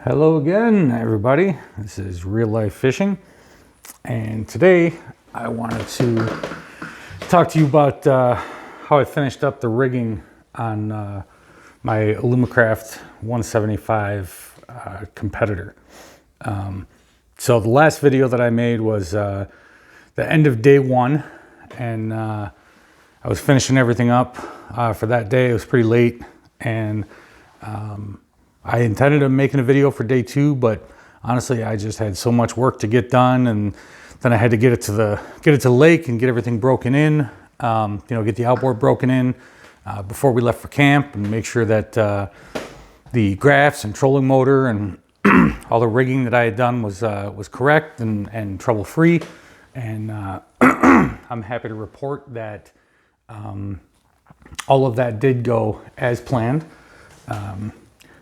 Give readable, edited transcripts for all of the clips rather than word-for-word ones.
Hello again, everybody. This is Real Life Fishing, and today I wanted to talk to you about how I finished up the rigging on my Alumacraft 175 Competitor. So the last video that I made was the end of day one, and I was finishing everything up for that day. It was pretty late, and I intended on making a video for day two, but honestly, I just had so much work to get done, and then I had to get it to the lake and get everything broken in. Get the outboard broken in before we left for camp, and make sure that the graphs and trolling motor and all the rigging that I had done was correct and trouble free. And I'm happy to report that all of that did go as planned.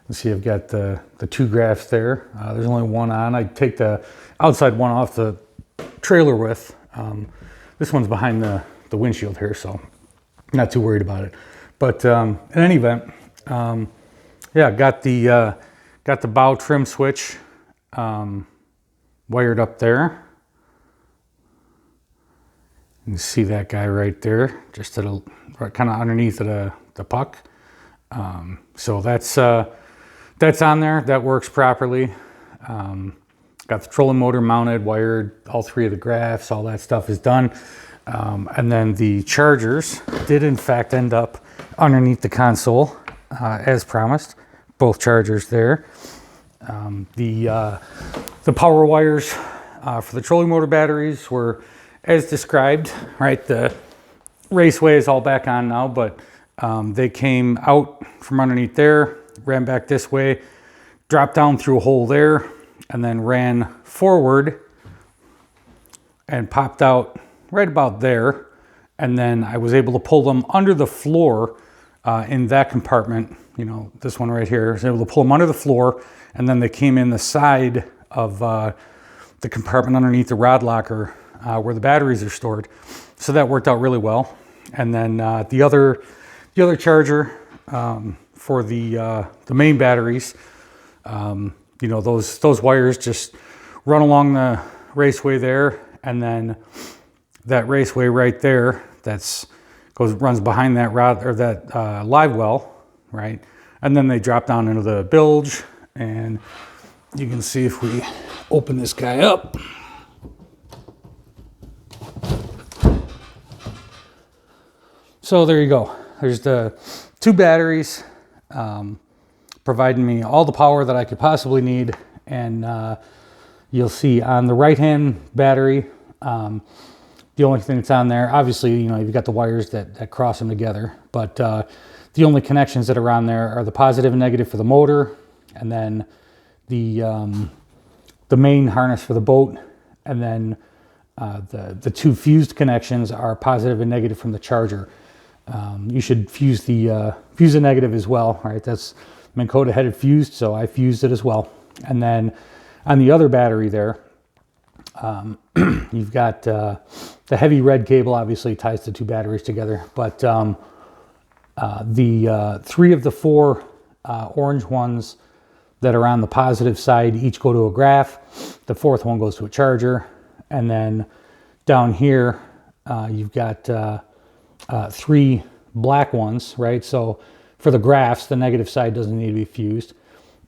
Let's see, I've got the two graphs there. There's only one on. I take the outside one off the trailer with. This one's behind the windshield here, so I'm not too worried about it. But in any event, yeah, got the bow trim switch wired up there. You can see that guy right there, just at kind of underneath the puck. So that's on there. That works properly. Got the trolling motor mounted, wired, all three of the graphs, all that stuff is done. And then the chargers did in fact end up underneath the console as promised. Both chargers there. The power wires for the trolling motor batteries were as described, right? The raceway is all back on now, but they came out from underneath there, ran back this way, dropped down through a hole there, and then ran forward and popped out right about there. And then I was able to pull them under the floor in that compartment, this one right here. I was able to pull them under the floor, and then they came in the side of the compartment underneath the rod locker where the batteries are stored. So that worked out really well. And then the other charger for the main batteries, those wires just run along the raceway there, and then that raceway right there runs behind that rod or that live well, right? And then they drop down into the bilge, and you can see if we open this guy up. So there you go. There's the two batteries providing me all the power that I could possibly need. And you'll see on the right-hand battery, the only thing that's on there, obviously, you've got the wires that cross them together. But the only connections that are on there are the positive and negative for the motor, and then the main harness for the boat, and then the two fused connections are positive and negative from the charger. You should fuse the negative as well, right? That's Minn Kota headed fused, so I fused it as well. And then on the other battery there, you've got the heavy red cable obviously ties the two batteries together, but the three of the four orange ones that are on the positive side each go to a graph. The fourth one goes to a charger. And then down here, you've got three black ones, right? So for the graphs, the negative side doesn't need to be fused.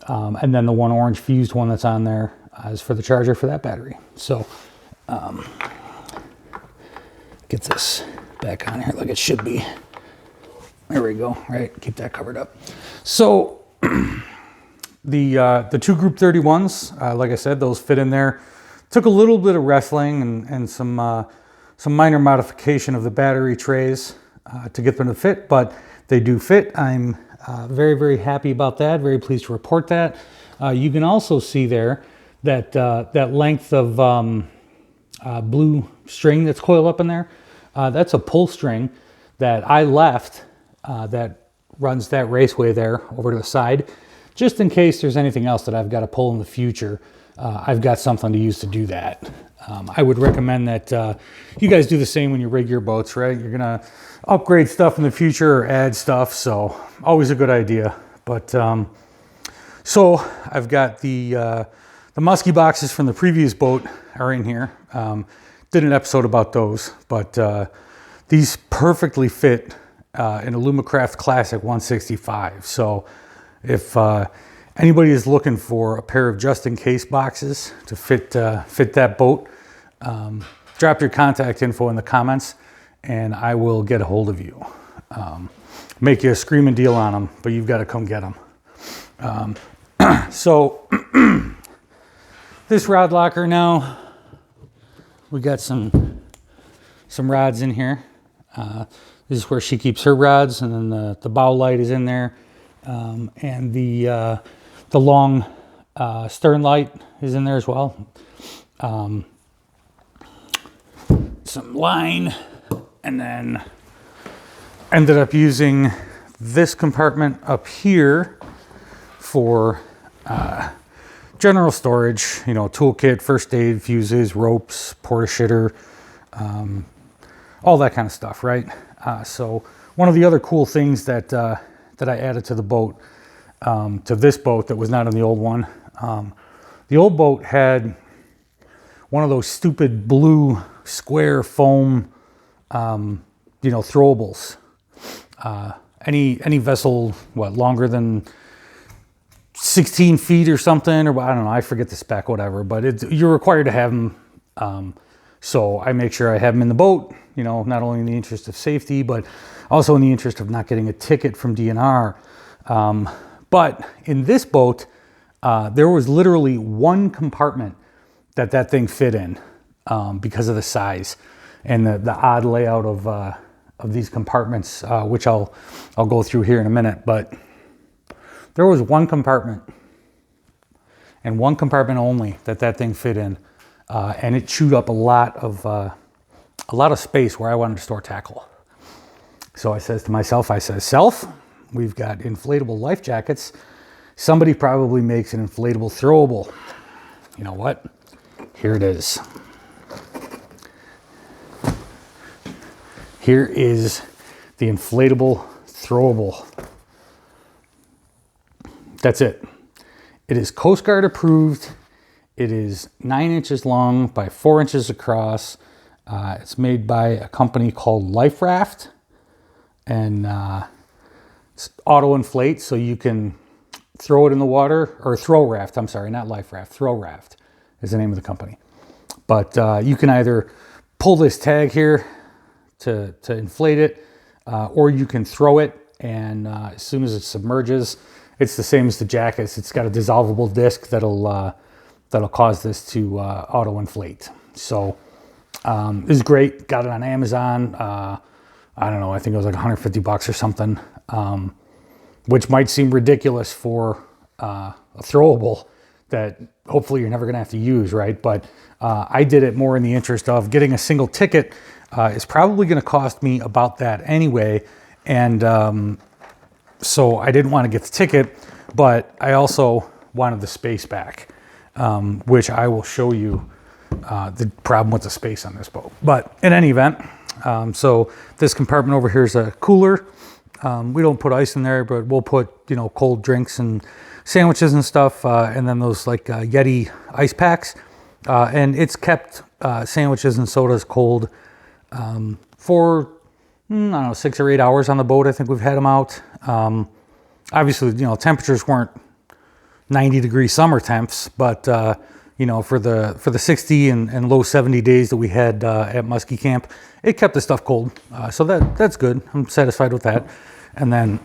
And then the one orange fused one that's on there is for the charger for that battery. So get this back on here like it should be. There we go, right? Keep that covered up. So the two Group 31s, like I said, those fit in there. Took a little bit of wrestling and some minor modification of the battery trays to get them to fit, but they do fit. I'm very, very happy about that. Very pleased to report that. You can also see there that that length of blue string that's coiled up in there. That's a pull string that I left that runs that raceway there over to the side, just in case there's anything else that I've got to pull in the future. I've got something to use to do that. I would recommend that you guys do the same when you rig your boats, right? You're gonna upgrade stuff in the future or add stuff, so always a good idea. But So I've got the muskie boxes from the previous boat are in here. Did an episode about those, but these perfectly fit an Alumacraft Classic 165. So if anybody is looking for a pair of just-in-case boxes to fit that boat, drop your contact info in the comments and I will get a hold of you. Make you a screaming deal on them, but you've got to come get them. So this rod locker now, we got some rods in here. This is where she keeps her rods, and then the bow light is in there, and the long stern light is in there as well. Some line, and then ended up using this compartment up here for general storage, you know, toolkit, first aid, fuses, ropes, porta shitter, all that kind of stuff, right? So one of the other cool things that I added to the boat, to this boat that was not in the old one, the old boat had one of those stupid blue square foam, you know, throwables. Any vessel, what, longer than 16 feet or something, or I don't know, I forget the spec, whatever, but you're required to have them. So I make sure I have them in the boat, you know, not only in the interest of safety, but also in the interest of not getting a ticket from DNR. But in this boat, there was literally one compartment that thing fit in, because of the size and the odd layout of these compartments, which I'll go through here in a minute. But there was one compartment, and one compartment only, that thing fit in, and it chewed up a lot of space where I wanted to store tackle. So I says to myself, Self, we've got inflatable life jackets. Somebody probably makes an inflatable throwable. You know what? Here it is. Here is the inflatable throwable. That's it. It is Coast Guard approved. It is 9 inches long by 4 inches across. It's made by a company called Life Raft, and it's auto inflate, so you can throw it in the water, or Throw Raft. I'm sorry, not Life Raft. Throw Raft is the name of the company. But you can either pull this tag here to inflate it, or you can throw it, and as soon as it submerges, it's the same as the jackets. It's got a dissolvable disc that'll cause this to auto inflate. So this is great. Got it on Amazon. I don't know. I think it was like $150 or something, which might seem ridiculous for a throwable that hopefully you're never going to have to use, right? But I did it more in the interest of getting a single ticket. Is probably going to cost me about that anyway, and so I didn't want to get the ticket, but I also wanted the space back, which I will show you the problem with the space on this boat. But in any event, so this compartment over here is a cooler. We don't put ice in there, but we'll put, you know, cold drinks and sandwiches and stuff, and then those like Yeti ice packs. And it's kept sandwiches and sodas cold for, I don't know, 6 or 8 hours on the boat. I think we've had them out. Obviously, you know, temperatures weren't 90-degree summer temps, but you know, for the 60 and low 70 days that we had at Muskie Camp, it kept the stuff cold. So that's good. I'm satisfied with that. And then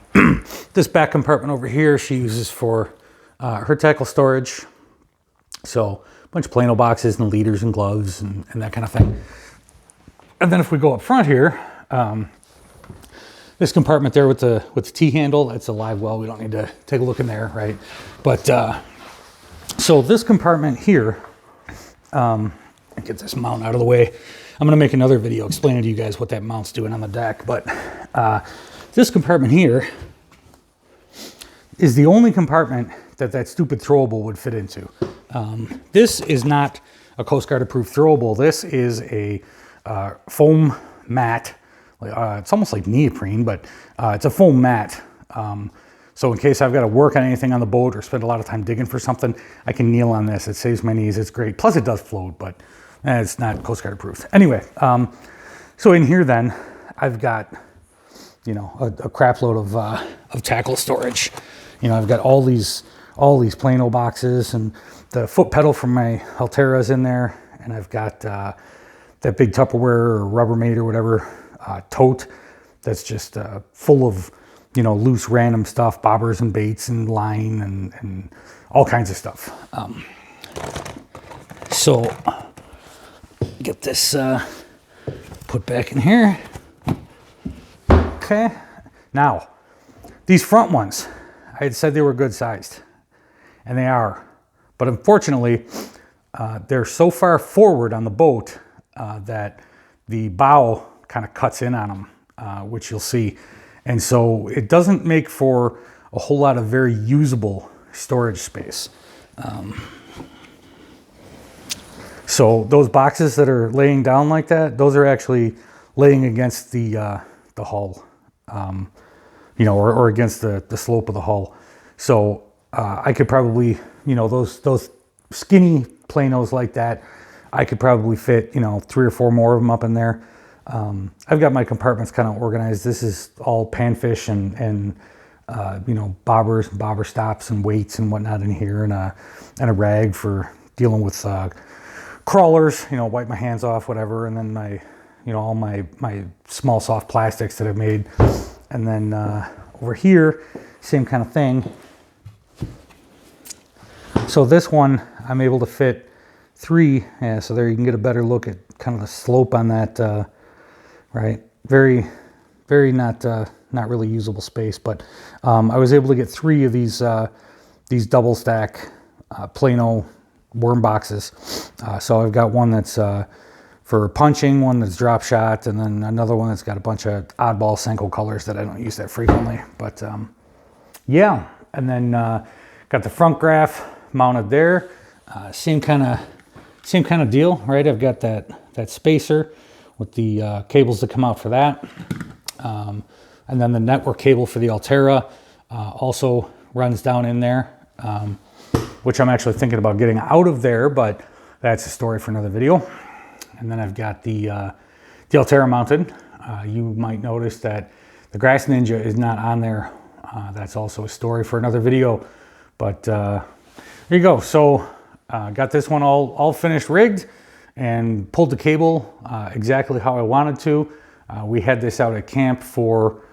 this back compartment over here, she uses for her tackle storage. So a bunch of Plano boxes and leaders and gloves and that kind of thing. And then if we go up front here, this compartment there with the T-handle, that's a live well. We don't need to take a look in there, right? But so this compartment here, get this mount out of the way. I'm going to make another video explaining to you guys what that mount's doing on the deck. But this compartment here is the only compartment that stupid throwable would fit into. This is not a Coast Guard approved throwable. This is a foam mat. It's almost like neoprene, but it's a foam mat. So in case I've got to work on anything on the boat or spend a lot of time digging for something, I can kneel on this. It saves my knees. It's great. Plus it does float, but it's not Coast Guard approved. Anyway, so in here then, I've got, you know, a crap load of tackle storage. You know, I've got all these Plano boxes, and the foot pedal from my Altera is in there, and I've got that big Tupperware or Rubbermaid or whatever tote that's just full of, you know, loose random stuff, bobbers and baits and line and all kinds of stuff. So get this put back in here. Okay, now these front ones, I had said they were good sized, and they are, but unfortunately they're so far forward on the boat that the bow kind of cuts in on them, which you'll see. And so it doesn't make for a whole lot of very usable storage space. So those boxes that are laying down like that, those are actually laying against the hull, you know, or against the slope of the hull. So I could probably, you know, those skinny Planos like that, I could probably fit, you know, 3 or 4 more of them up in there. I've got my compartments kind of organized. This is all panfish and you know, bobbers, bobber stops and weights and whatnot in here, and a rag for dealing with crawlers, you know, wipe my hands off, whatever. And then my, you know, all my small soft plastics that I've made. And then over here, same kind of thing. So this one, I'm able to fit 3. Yeah, so there you can get a better look at kind of the slope on that. Right, very not really usable space, but I was able to get 3 of these double stack Plano worm boxes. So I've got one that's for punching, one that's drop shot, and then another one that's got a bunch of oddball Senko colors that I don't use that frequently. But yeah, and then got the front graph mounted there. Same kind of deal, right? I've got that spacer with the cables that come out for that. And then the network cable for the Altera also runs down in there, which I'm actually thinking about getting out of there, but that's a story for another video. And then I've got the Altera mounted. You might notice that the Grass Ninja is not on there. That's also a story for another video, but there you go. So got this one all finished rigged, and pulled the cable exactly how I wanted to. We had this out at camp for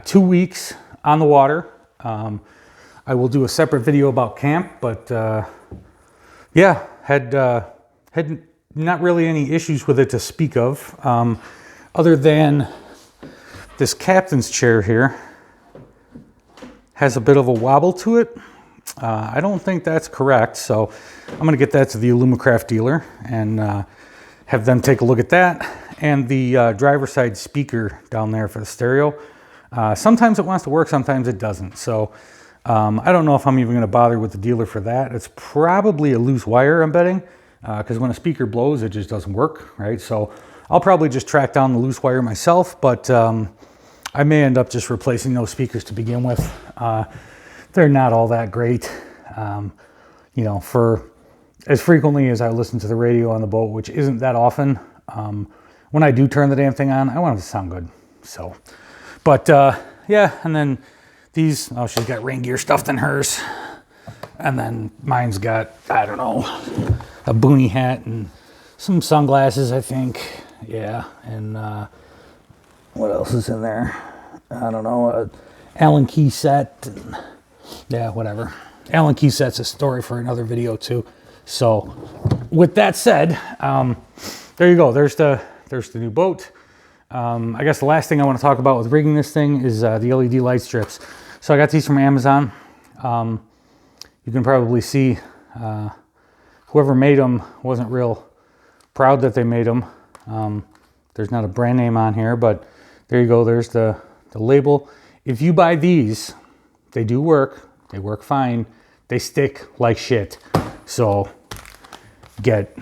2 weeks on the water. I will do a separate video about camp, but yeah, had not really any issues with it to speak of, other than this captain's chair here has a bit of a wobble to it. I don't think that's correct, so I'm going to get that to the Alumacraft dealer and have them take a look at that. And the driver's side speaker down there for the stereo. Sometimes it wants to work, sometimes it doesn't. So I don't know if I'm even going to bother with the dealer for that. It's probably a loose wire, I'm betting, because when a speaker blows, it just doesn't work, right? So I'll probably just track down the loose wire myself, but I may end up just replacing those speakers to begin with. They're not all that great, you know, for as frequently as I listen to the radio on the boat, which isn't that often. When I do turn the damn thing on, I want it to sound good. So, but yeah, and then these, oh, she's got rain gear stuffed in hers. And then mine's got, I don't know, a boonie hat and some sunglasses, I think. Yeah, and what else is in there? I don't know, a Allen key set. And, yeah, whatever. Allen key set's a story for another video too. So with that said, there you go. There's the new boat. I guess the last thing I want to talk about with rigging this thing is the LED light strips. So I got these from Amazon. You can probably see whoever made them wasn't real proud that they made them. There's not a brand name on here, but there you go. There's the label. If you buy these, they do work. They work fine. They stick like shit. So get,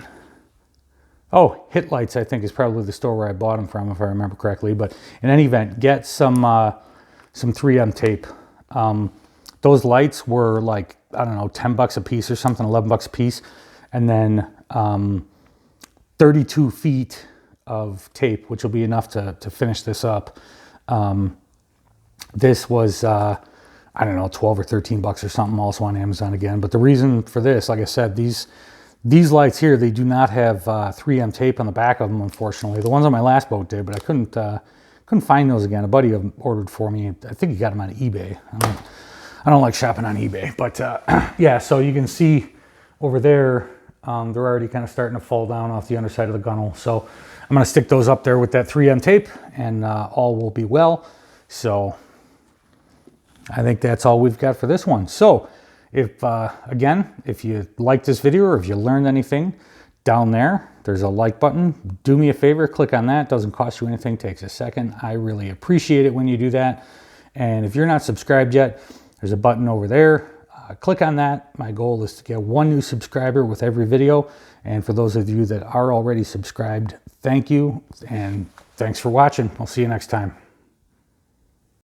oh, Hit Lights, I think, is probably the store where I bought them from, if I remember correctly. But in any event, get some 3M tape. Those lights were like, I don't know, 10 bucks a piece or something, 11 bucks a piece. And then 32 feet of tape, which will be enough to finish this up. This was, I don't know, 12 or 13 bucks or something, also on Amazon again. But the reason for this, like I said, these lights here, they do not have 3M tape on the back of them, unfortunately. The ones on my last boat did, but I couldn't find those again. A buddy ordered for me. I think he got them on eBay. I don't like shopping on eBay, but yeah, so you can see over there, they're already kind of starting to fall down off the underside of the gunnel. So I'm going to stick those up there with that 3M tape, and all will be well. So I think that's all we've got for this one. So if, again, if you liked this video or if you learned anything, down there's a like button. Do me a favor, click on that. Doesn't cost you anything, takes a second. I really appreciate it when you do that. And if you're not subscribed yet, there's a button over there. Click on that. My goal is to get 1 new subscriber with every video. And for those of you that are already subscribed, thank you. And thanks for watching. I'll see you next time.